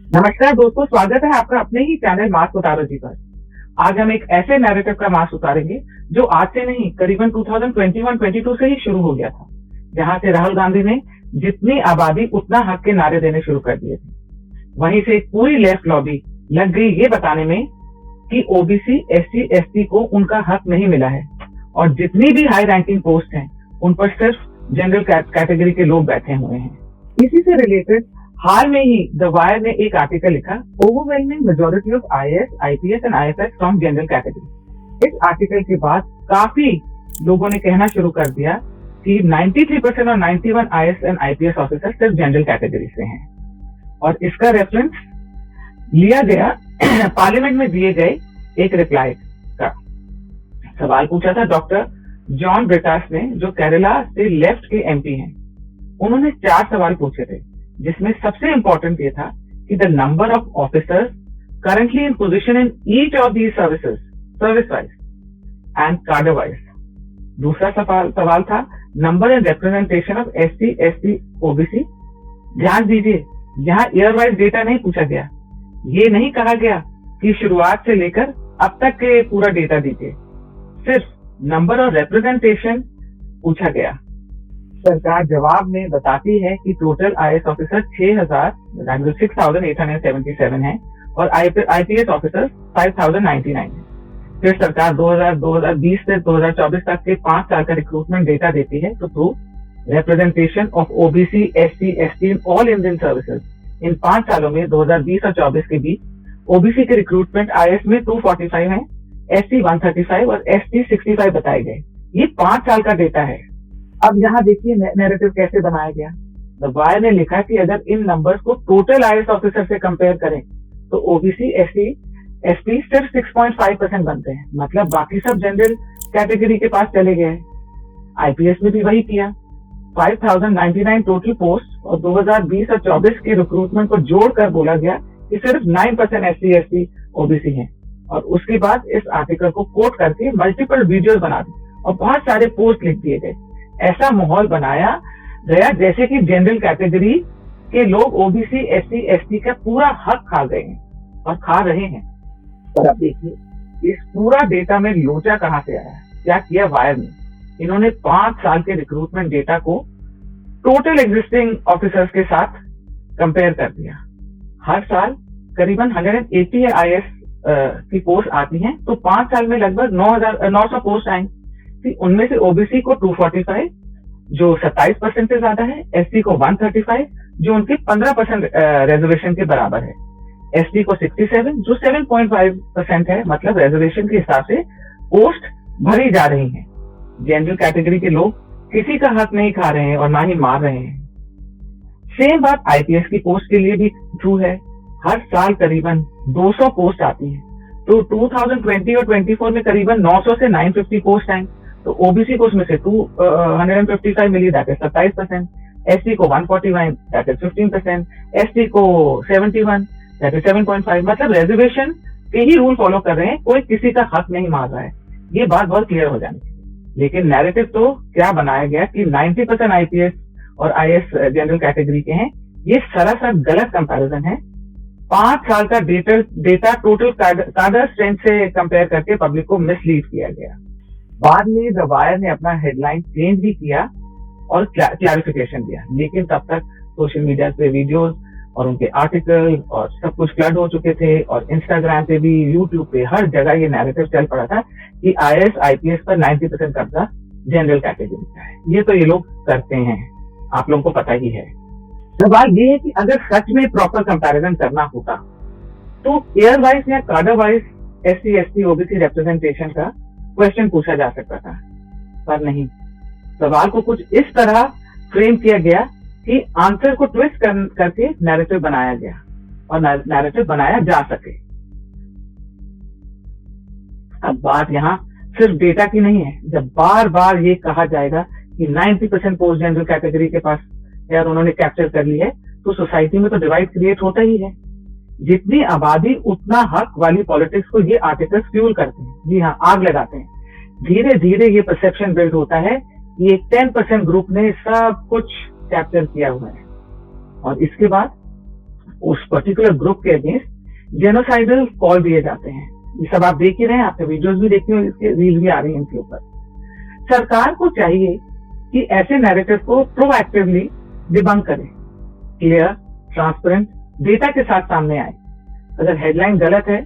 नमस्कार दोस्तों, स्वागत है आपका अपने ही चैनल मास उतारो जी पर। आज हम एक ऐसे नैरेटिव का मास उतारेंगे जो आज से नहीं, करीबन 2021-22 से ही शुरू हो गया था, जहां से राहुल गांधी ने जितनी आबादी उतना हक के नारे देने शुरू कर दिए थे। वहीं से एक पूरी लेफ्ट लॉबी लग गई ये बताने में कि ओबीसी, एससी, एसटी को उनका हक नहीं मिला है और जितनी भी हाई रैंकिंग पोस्ट हैं उन पर सिर्फ जनरल कैटेगरी के लोग बैठे हुए हैं। इसी से रिलेटेड हाल में ही द वायर ने एक आर्टिकल लिखा, overwhelming majority of IAS, IPS and IFS from general category. इस आर्टिकल के बाद काफी लोगों ने कहना शुरू कर दिया कि 93% और 91 आईएएस एंड आईपीएस ऑफिसर सिर्फ जनरल कैटेगरी से हैं। और इसका रेफरेंस लिया गया पार्लियामेंट में दिए गए एक रिप्लाई का। सवाल पूछा था डॉक्टर जॉन ब्रिटास ने, जो केरला से लेफ्ट के एमपी हैं। उन्होंने 4 सवाल पूछे थे, जिसमें सबसे इंपॉर्टेंट ये था कि the number of officers currently in position in each of these services, service wise and कार्डर वाइज। दूसरा सवाल था number and representation of SC, ST, OBC. ध्यान दीजिए, यहाँ ईयर वाइज डेटा नहीं पूछा गया। ये नहीं कहा गया कि शुरुआत से लेकर अब तक के पूरा डेटा दीजिए, सिर्फ नंबर और रिप्रेजेंटेशन पूछा गया। सरकार जवाब में बताती है कि टोटल आईएएस ऑफिसर 6,877 है और आईपीएस ऑफिसर 5,099 है। फिर सरकार 2020 से 2024 तक के 5 साल का रिक्रूटमेंट डेटा देती है तो prove representation of OBC, SC, ST in all Indian services. इन 5 सालों में 2020 और 24 के बीच ओबीसी के रिक्रूटमेंट आईएएस में 245 है, एससी 135 और एसटी 65 बताए गए। ये 5 साल का डेटा है। अब यहाँ देखिए नैरेटिव कैसे बनाया गया। द वायर ने लिखा कि अगर इन नंबर्स को टोटल आईएएस ऑफिसर से कंपेयर करें तो ओबीसी, एससी, एसटी सिर्फ 6.5% बनते हैं, मतलब बाकी सब जनरल कैटेगरी के पास चले गए। आईपीएस में भी वही किया। 5,099 टोटल पोस्ट और 2020 और 24 के रिक्रूटमेंट को जोड़कर बोला गया कि सिर्फ 9% एससी, एसटी, ओबीसी हैं। और उसके बाद इस आर्टिकल को कोट करके मल्टीपल वीडियोस बना दी और बहुत सारे पोस्ट लिख दिए गए। ऐसा माहौल बनाया गया जैसे कि जनरल कैटेगरी के लोग ओबीसी, एससी, एसटी का पूरा हक खा गए हैं और खा रहे हैं। और अब देखिए इस पूरा डेटा में लोचा कहां से आया। क्या किया वायर ने? इन्होंने 5 साल के रिक्रूटमेंट डेटा को टोटल एग्जिस्टिंग ऑफिसर्स के साथ कंपेयर कर दिया। हर साल करीबन 180 आईएएस की पोस्ट आती हैं, तो 5 साल में लगभग 900 पोस्ट आएंगी। उनमें से ओबीसी को 245 जो 27% से ज्यादा है, एसटी को 135 जो उनके 15% रिजर्वेशन के बराबर है, एसटी को 67 जो 7.5% है, मतलब रिजर्वेशन के हिसाब से पोस्ट भरी जा रही हैं। जनरल कैटेगरी के लोग किसी का हक नहीं खा रहे हैं और ना ही मार रहे हैं। सेम बात आईपीएस की पोस्ट के लिए भी ट्रू है। हर साल करीबन 200 पोस्ट आती है, तो 2020 और 24 में करीबन 900 से 950 पोस्ट आएंगे। तो ओबीसी को उसमें से 255 मिली, दैट इज 27%, एससी को 141, दैट इज 15%, एसटी को 71, दैट इज 7.5, मतलब रिजर्वेशन के ही रूल फॉलो कर रहे हैं, कोई किसी का हक नहीं मार रहा है। ये बात बहुत क्लियर हो जानी चाहिए। लेकिन नैरेटिव तो क्या बनाया गया कि 90% आईपीएस और आईएएस जनरल कैटेगरी के हैं। ये सरासर गलत कंपैरिजन है। 5 साल का डेटा टोटल कार्डर स्ट्रेंथ से कंपेयर करके पब्लिक को मिसलीड किया गया। बाद में द वायर ने अपना हेडलाइन चेंज भी किया और क्लैरिफिकेशन दिया, लेकिन तब तक सोशल मीडिया पे वीडियोस और उनके आर्टिकल और सब कुछ फ्लड हो चुके थे और इंस्टाग्राम पे भी, यूट्यूब पे, हर जगह ये नैरेटिव चल पड़ा था कि आईएएस, आईपीएस पर 90% कब्जा जनरल कैटेगरी का है। ये तो ये लोग करते हैं, आप लोगों को पता ही है। सवाल ये है कि अगर सच में प्रॉपर कंपैरिजन करना होता तो ईयर वाइज या कार्डर wise SC, ST, OBC representation का क्वेश्चन पूछा जा सकता था, पर नहीं। सवाल को कुछ इस तरह फ्रेम किया गया कि आंसर को ट्विस्ट करके नैरेटिव बनाया गया और नैरेटिव बनाया जा सके। अब बात यहाँ सिर्फ डेटा की नहीं है। जब बार बार ये कहा जाएगा कि 90% पोस्ट जनरल कैटेगरी के पास यार उन्होंने कैप्चर कर ली है, तो सोसाइटी में तो डिवाइड क्रिएट होता ही है। जितनी आबादी उतना हक वाली पॉलिटिक्स को ये आर्टिकल्स फ्यूल करते हैं। जी हाँ, आग लगाते हैं। धीरे धीरे ये परसेप्शन बिल्ड होता है कि एक 10% ग्रुप ने सब कुछ कैप्चर किया हुआ है और इसके बाद उस पर्टिकुलर ग्रुप के अगेंस्ट जेनोसाइडल कॉल दिए जाते हैं। ये सब आप देख ही रहे हैं, आपने वीडियोस भी देखी होंगी, इसके रील भी आ रही है इनके ऊपर। सरकार को चाहिए कि ऐसे नैरेटिव को प्रोएक्टिवली डिबंक करे, क्लियर, ट्रांसपेरेंट डेटा के साथ सामने आए। अगर हेडलाइन गलत है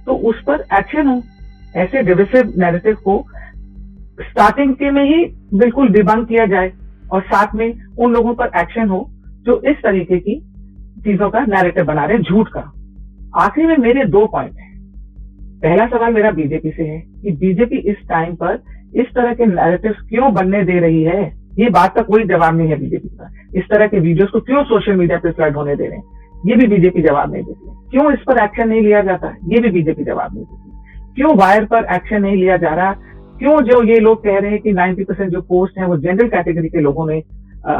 तो उस पर एक्शन हो। ऐसे डिविसिव नैरेटिव को स्टार्टिंग के में ही बिल्कुल डिबंक किया जाए और साथ में उन लोगों पर एक्शन हो जो इस तरीके की चीजों का नैरेटिव बना रहे हैं, झूठ का। आखिरी में मेरे 2 पॉइंट हैं। पहला सवाल मेरा बीजेपी से है कि बीजेपी इस टाइम पर इस तरह के नैरेटिव्स क्यों बनने दे रही है। ये बात का कोई जवाब नहीं है बीजेपी का। इस तरह के वीडियोस को क्यों सोशल मीडिया पे फ्लड होने दे रहे हैं, ये भी बीजेपी जवाब नहीं देती है। क्यों इस पर एक्शन नहीं लिया जाता, ये भी बीजेपी जवाब नहीं देती। क्यों वायर पर एक्शन नहीं लिया जा रहा, क्यों जो ये लोग कह रहे हैं कि 90% जो पोस्ट है वो जनरल कैटेगरी के लोगों ने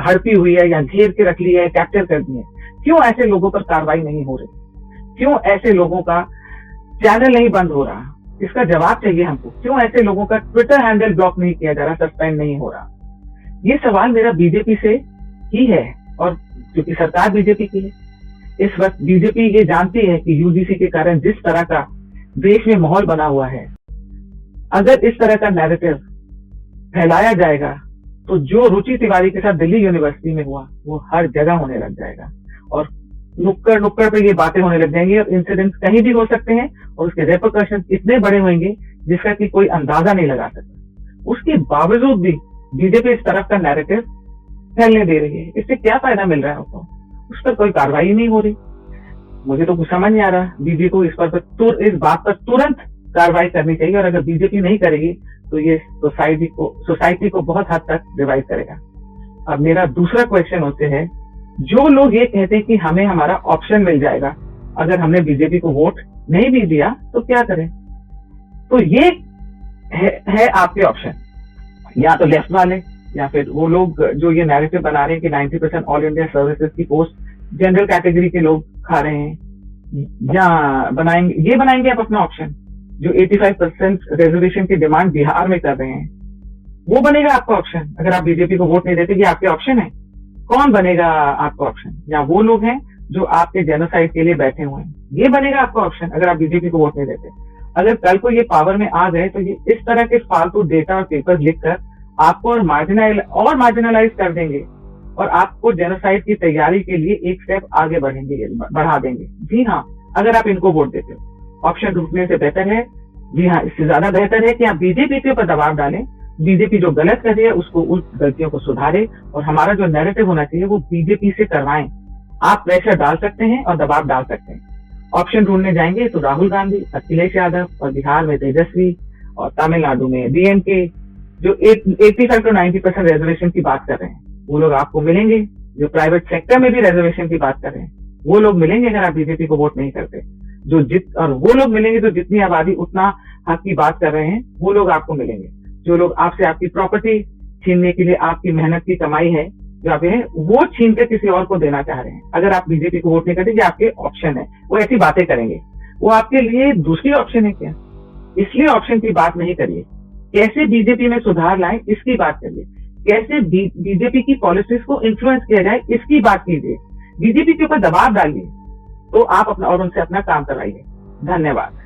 हड़पी हुई है या घेर के रख लिया है, कैप्चर कर दी है, क्यों ऐसे लोगों पर कार्रवाई नहीं हो रही, क्यों ऐसे लोगों का चैनल नहीं बंद हो रहा, इसका जवाब चाहिए हमको। क्यों ऐसे लोगों का ट्विटर हैंडल ब्लॉक नहीं किया जा रहा, सस्पेंड नहीं हो रहा। ये सवाल मेरा बीजेपी से ही है, और क्योंकि सरकार बीजेपी की है, इस वक्त बीजेपी ये जानती है कि यूजीसी के कारण जिस तरह का देश में माहौल बना हुआ है, अगर इस तरह का नैरेटिव फैलाया जाएगा तो जो रुचि तिवारी के साथ दिल्ली यूनिवर्सिटी में हुआ वो हर जगह होने लग जाएगा, और नुक्कड़ नुक्कड़ पे ये बातें होने लग जाएंगी, और इंसिडेंट्स कहीं भी हो सकते हैं और उसके रेपरकशन इतने बड़े होंगे जिसका कि कोई अंदाजा नहीं लगा सकता। उसके बावजूद भी बीजेपी इस तरफ का नैरेटिव फैलने दे रही है। इससे क्या फायदा मिल रहा है उसको? उस पर कोई कार्रवाई नहीं हो रही। मुझे तो कुछ समझ नहीं आ रहा। बीजेपी को इस बात पर तुरंत कार्रवाई करनी चाहिए, और अगर बीजेपी नहीं करेगी तो ये सोसाइटी को बहुत हद तक डिवाइड करेगा। अब मेरा दूसरा क्वेश्चन होते है, जो लोग ये कहते हैं कि हमें हमारा ऑप्शन मिल जाएगा अगर हमने बीजेपी को वोट नहीं भी दिया तो क्या करें, तो ये है आपके ऑप्शन। या तो लेफ्ट वाले या फिर वो लोग जो ये नैरेटिव बना रहे हैं कि 90% ऑल इंडिया सर्विसेज की पोस्ट जनरल कैटेगरी के लोग खा रहे हैं, या बनाएंगे आप अपना ऑप्शन। जो 85% रिजर्वेशन की डिमांड बिहार में कर रहे हैं, वो बनेगा आपका ऑप्शन अगर आप बीजेपी को वोट नहीं देते। ये आपके ऑप्शन है। कौन बनेगा आपका ऑप्शन? या वो लोग हैं जो आपके जेनोसाइड के लिए बैठे हुए हैं, ये बनेगा आपका ऑप्शन अगर आप बीजेपी को वोट नहीं देते। अगर कल को ये पावर में आ गए तो ये इस तरह के फालतू डेटा और पेपर्स लिखकर आपको और मार्जिनलाइज कर देंगे, और आपको जेनोसाइड की तैयारी के लिए एक स्टेप आगे बढ़ा देंगे। जी हाँ, अगर आप इनको वोट देते हो। ऑप्शन ढूंढने से बेहतर है, जी हाँ, इससे ज्यादा बेहतर है कि आप बीजेपी के ऊपर दबाव डालें। बीजेपी जो गलत कर रही है उसको, उस गलतियों को सुधारे, और हमारा जो नैरेटिव होना चाहिए वो बीजेपी से करवाएं। आप प्रेशर डाल सकते हैं और दबाव डाल सकते हैं। ऑप्शन ढूंढने जाएंगे तो राहुल गांधी, अखिलेश यादव, और बिहार में तेजस्वी, और तमिलनाडु में डीएमके, जो 85 to 90% रिजर्वेशन की बात कर रहे हैं, वो लोग आपको मिलेंगे। जो प्राइवेट सेक्टर में भी रिजर्वेशन की बात कर रहे हैं, वो लोग मिलेंगे अगर आप बीजेपी को वोट नहीं करते। और वो लोग मिलेंगे जो जितनी आबादी उतना हक की बात कर रहे हैं, वो लोग आपको मिलेंगे। जो लोग आपसे आपकी प्रॉपर्टी छीनने के लिए आपकी मेहनत की कमाई है जो आप है वो छीन के किसी और को देना चाह रहे हैं, अगर आप बीजेपी को वोट नहीं करते, ये आपके ऑप्शन है। वो ऐसी बातें करेंगे, वो आपके लिए दूसरी ऑप्शन है क्या? इसलिए ऑप्शन की बात नहीं करिए। कैसे बीजेपी में सुधार लाएं इसकी बात करिए। कैसे बीजेपी की पॉलिसीज को इन्फ्लुएंस किया जाए इसकी बात कीजिए। बीजेपी के ऊपर दबाव डालिए तो आप अपना और उनसे अपना काम करवाइए। धन्यवाद।